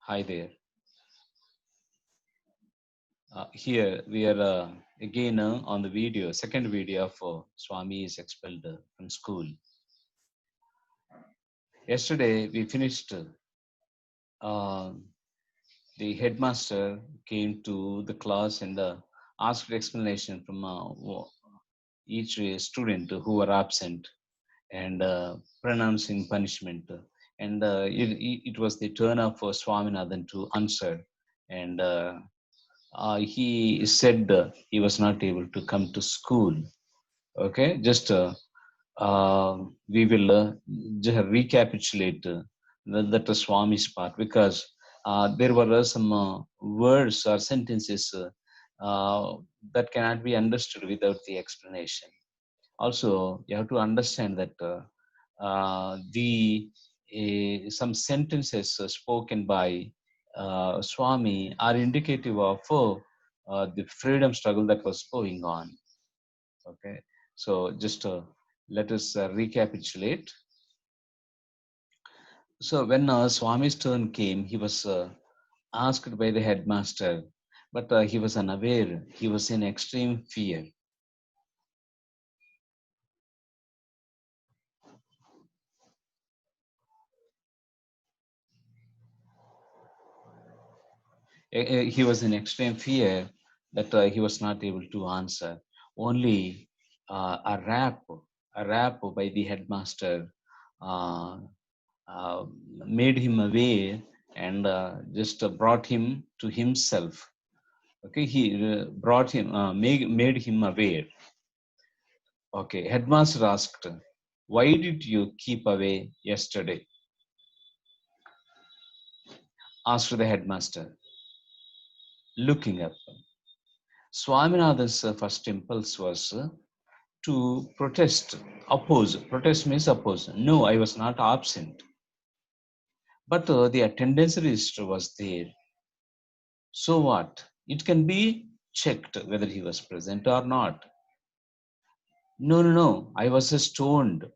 Hi there. Here we are again on the video, second video of Swami is expelled from school. Yesterday we finished. Uh, the headmaster came to the class and asked explanation from each student who were absent and pronouncing punishment. And it was the turn of Swaminathan to answer. And he said he was not able to come to school. Okay, just we will just recapitulate that Swami's part, because there were some words or sentences that cannot be understood without the explanation. Also, you have to understand that the some sentences spoken by Swami are indicative of the freedom struggle that was going on. Okay, so just let us recapitulate. So when Swami's turn came, he was asked by the headmaster, but he was unaware. He was in extreme fear. He was in extreme fear that he was not able to answer. Only a rap by the headmaster uh, uh, made him aware and just brought him to himself. Okay, he brought him, made him aware. Okay, headmaster asked, "Why did you keep away yesterday?" Asked the headmaster, looking up. Swaminathan's first impulse was to protest, oppose. Protest means oppose. No, I was not absent. But the attendance register was there. So what? It can be checked whether he was present or not. No, no, no. I was stoned.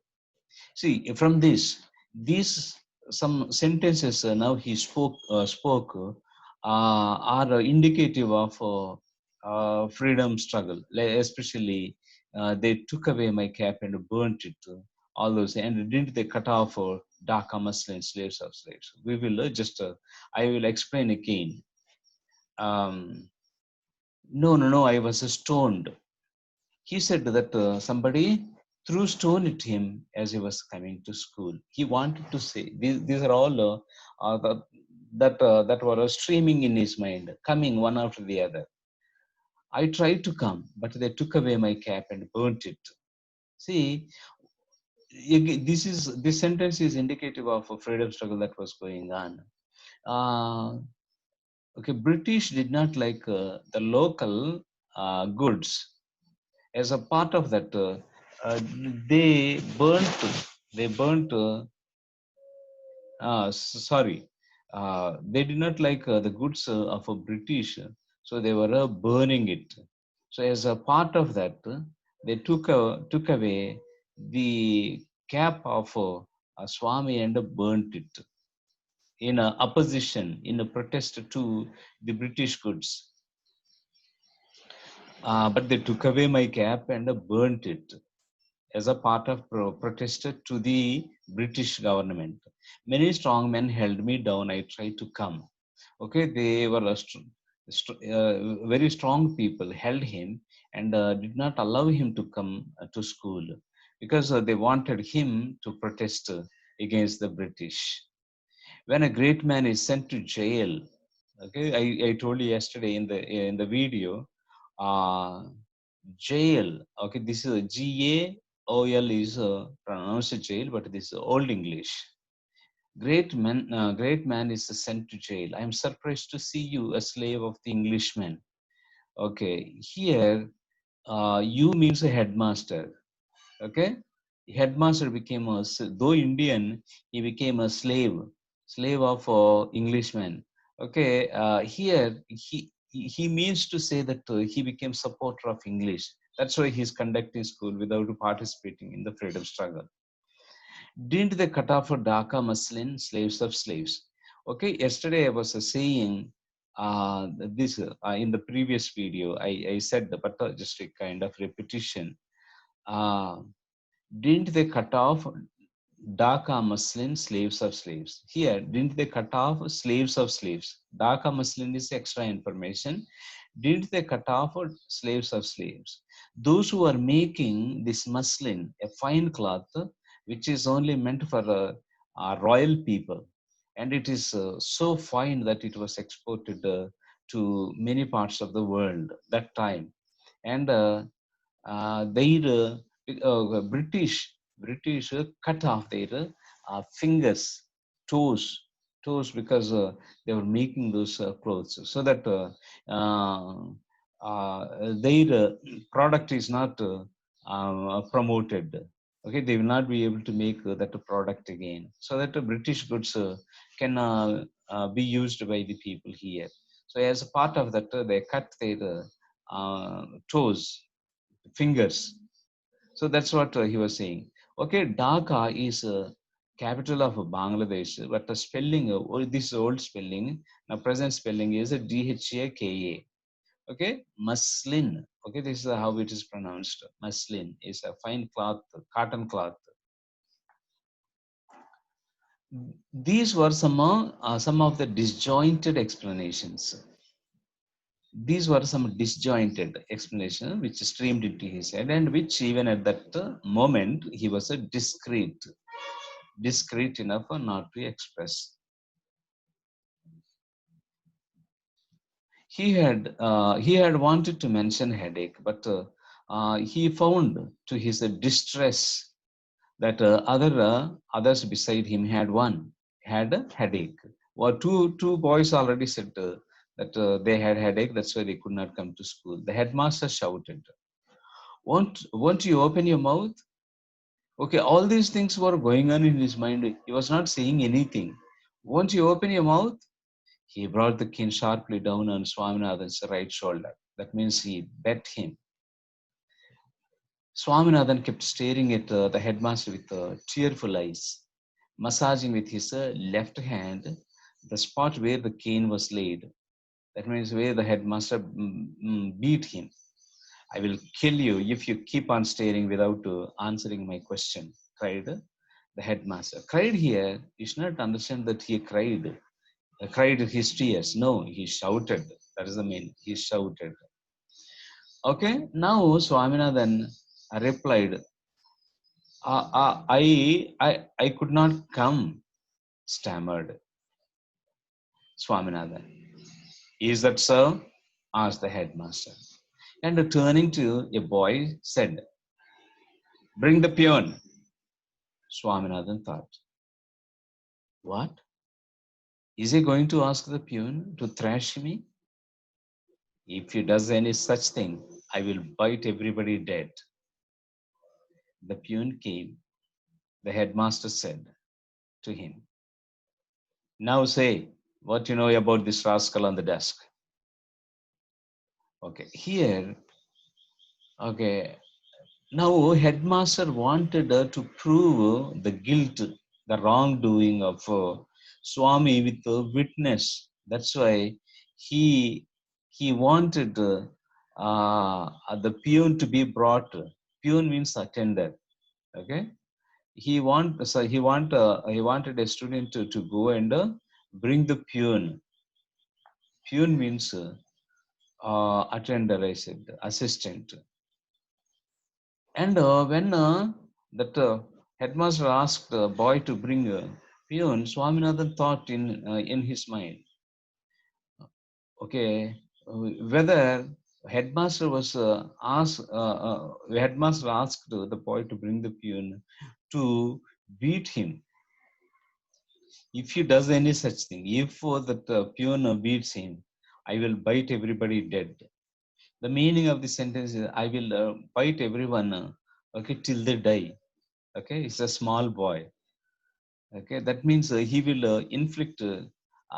See, from these some sentences now he spoke are indicative of freedom struggle. Especially, they took away my cap and burnt it. All those, and didn't they cut off Dhaka Muslim slaves of slaves? We will just I will explain again. No, no, no. I was stoned. He said that somebody threw stone at him as he was coming to school. He wanted to say these are all that were streaming in his mind, coming one after the other. I tried to come, but they took away my cap and burnt it. See, this sentence is indicative of a freedom struggle that was going on. Okay, British did not like the local goods. As a part of that, uh, they burnt they burnt sorry, they did not like the goods of a British, so they were burning it. So as a part of that, they took away the cap of Swami and burnt it in opposition, in a protest to the British goods. But they took away my cap and burnt it as a part of protest to the British government. Many strong men held me down. I tried to come. Okay, they were very strong people held him and did not allow him to come to school because they wanted him to protest against the British. When a great man is sent to jail, okay, I told you yesterday in the video, uh, jail. Okay, this is a GAOL is pronounced jail, but this is old English. Great man is sent to jail. I am surprised to see you, a slave of the Englishman. Okay, here you means a headmaster. Okay, headmaster became though Indian, he became a slave of Englishman. Okay, here he means to say that he became supporter of English. That's why he's conducting school without participating in the freedom struggle. Didn't they cut off for Dhaka Muslim slaves of slaves? Okay, yesterday I was saying this in the previous video. I said, but just a kind of repetition. Uh, didn't they cut off Dhaka Muslim slaves of slaves? Here, didn't they cut off slaves of slaves? Dhaka Muslim is extra information. Didn't they cut off slaves of slaves? Those who are making this muslin, a fine cloth, which is only meant for royal people, and it is so fine that it was exported to many parts of the world that time. And their British cut off their fingers, toes, toes, because they were making those clothes, so that their product is not promoted. Okay, they will not be able to make that product again, so that British goods can be used by the people here. So as a part of that, they cut their toes, fingers. So that's what he was saying. Okay, Dhaka is capital of Bangladesh, but the spelling, this old spelling, now present spelling is Dhaka. Okay, muslin. Okay, this is how it is pronounced. Muslin is a fine cloth, cotton cloth. These were some of the disjointed explanations. These were some disjointed explanations which streamed into his head, and which even at that moment he was a discreet enough not to express. He had wanted to mention headache, but he found to his distress that others beside him had a headache. Well, two boys already said that they had headache. That's why they could not come to school. The headmaster shouted, "Won't you open your mouth?" Okay, all these things were going on in his mind. He was not saying anything. "Won't you open your mouth?" He brought the cane sharply down on Swaminathan's right shoulder. That means he bet him. Swaminathan kept staring at the headmaster with tearful eyes, massaging with his left hand the spot where the cane was laid. That means where the headmaster beat him. "I will kill you if you keep on staring without answering my question," cried the headmaster. Cried here, you should not understand that he cried his tears. No, he shouted. That is the main. He shouted. Okay, now Swaminathan replied, I could not come," stammered Swaminathan. "Is that so?" asked the headmaster. And turning to a boy, said, "Bring the peon." Swaminathan thought, "What? Is he going to ask the peon to thrash me? If he does any such thing, I will bite everybody dead." The peon came. The headmaster said to him, "Now say what you know about this rascal on the desk." Okay, here, okay, now headmaster wanted to prove the guilt, the wrongdoing of Swami with a witness. That's why he he wanted the peon to be brought. Peon means attendant. Okay, he wanted a student to go and bring the peon. Peon means attender. I said assistant. And when that headmaster asked the boy to bring a peon, Swaminathan thought in his mind, okay, whether headmaster asked the boy to bring the peon to beat him. If he does any such thing, if that peon beats him, I will bite everybody dead. The meaning of the sentence is, I will bite everyone, okay, till they die. Okay, it's a small boy. Okay, that means he will inflict a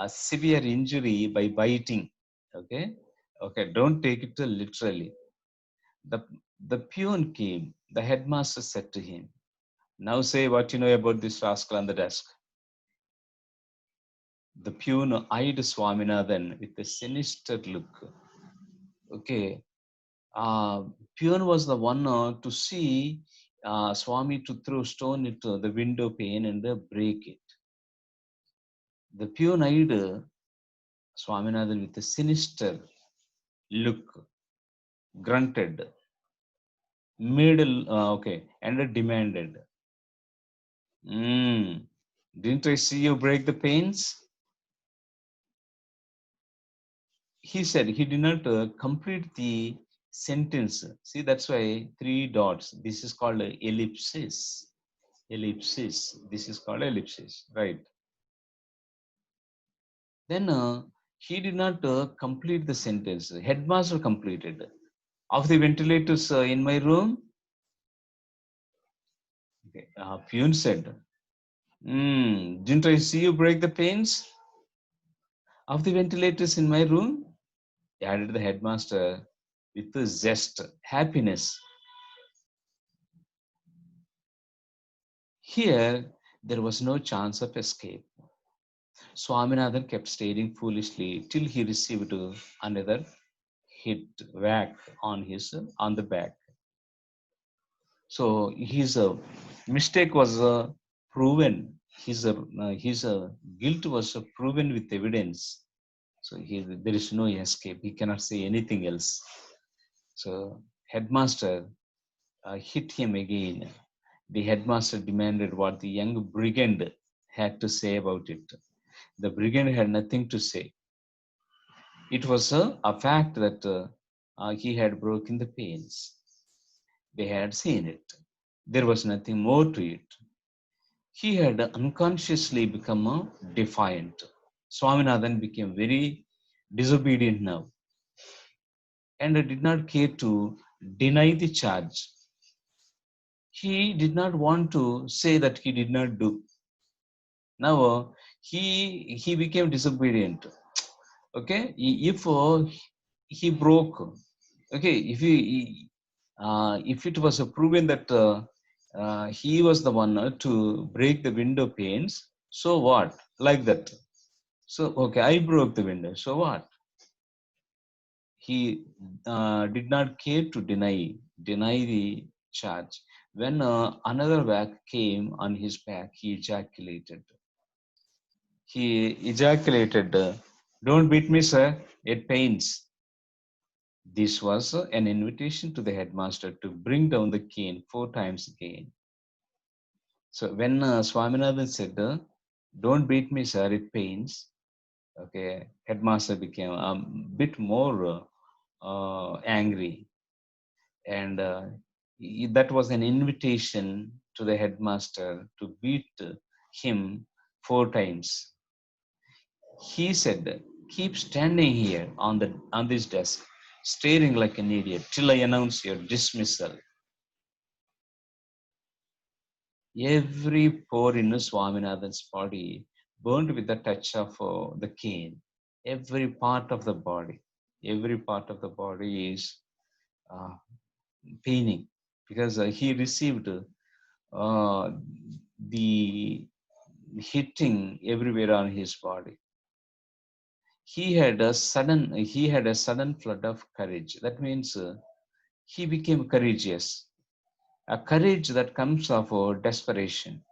severe injury by biting. Okay, okay, don't take it literally. The the peon came. The headmaster said to him, "Now say what you know about this rascal on the desk." The peon eyed Swaminathan with a sinister look. Okay, uh, peon was the one to see Swami to throw stone into the window pane and break it. The peon eyed Swaminathan with a sinister look, grunted, and demanded, Didn't I see you break the panes? He said he did not complete the sentence. See, that's why three dots. This is called ellipsis. Ellipsis. This is called ellipsis, right? Then he did not complete the sentence. Headmaster completed. Of the ventilators in my room, okay. Peon said, didn't I see you break the panes of the ventilators in my room? Added the headmaster with a zest, happiness. Here, there was no chance of escape. Swaminathan kept staring foolishly till he received another hit whack on the back. So his mistake was proven. His guilt was proven with evidence. So there is no escape. He cannot say anything else. So headmaster hit him again. The headmaster demanded what the young brigand had to say about it. The brigand had nothing to say. It was a fact that he had broken the panes. They had seen it. There was nothing more to it. He had unconsciously become defiant. Swaminathan became very disobedient now and did not care to deny the charge. He did not want to say that he did not do. Now he became disobedient. Okay, if he broke, okay, if it was proven that he was the one to break the window panes, so what? Like that. So okay, I broke the window. So what? He did not care to deny the charge. When another whack came on his back, he ejaculated. Don't beat me, sir. It pains. This was an invitation to the headmaster to bring down the cane 4 times again. So when Swaminathan said, "Don't beat me, sir, it pains," okay, headmaster became a bit more angry, and that was an invitation to the headmaster to beat him 4 times. He said, "Keep standing here on this desk, staring like an idiot till I announce your dismissal." Every pore in Swaminathan's body burned with the touch of the cane. Every part of the body is uh, paining because he received the hitting everywhere on his body. He had a sudden flood of courage. That means he became courageous. A courage that comes of desperation.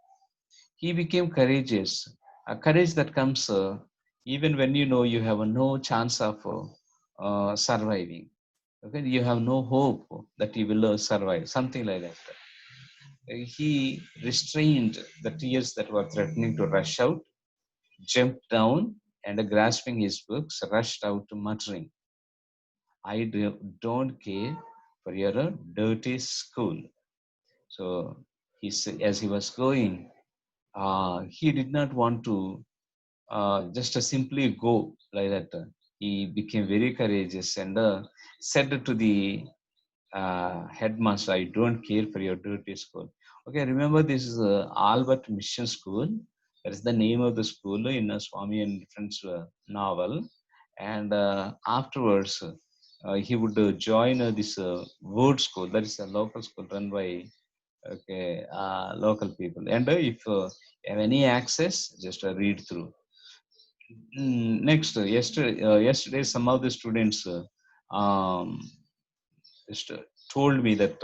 He became courageous. A courage that comes even when you know you have no chance of surviving. Okay, you have no hope that you will survive. Something like that. He restrained the tears that were threatening to rush out, jumped down, and grasping his books, rushed out, muttering, don't care for your dirty school. So as he was going, he did not want to just simply go like that. He became very courageous and said to the headmaster, "I don't care for your dirty school." Okay, remember this is Albert Mission School. That is the name of the school in Swami and Friends novel. And afterwards, he would join this word school. That is a local school run by local people. And if you have any access, just read through. Next, yesterday, some of the students um, just told me that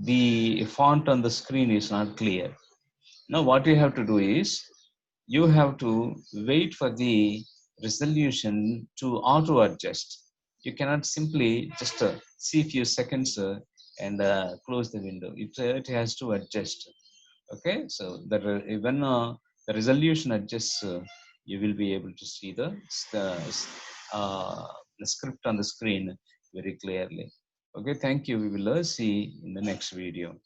the font on the screen is not clear. Now, what you have to do is you have to wait for the resolution to auto adjust. You cannot simply just see few seconds and close the window. It has to adjust. Okay, so that when the resolution adjusts, you will be able to see uh, the script on the screen very clearly. Okay, thank you. We will see in the next video.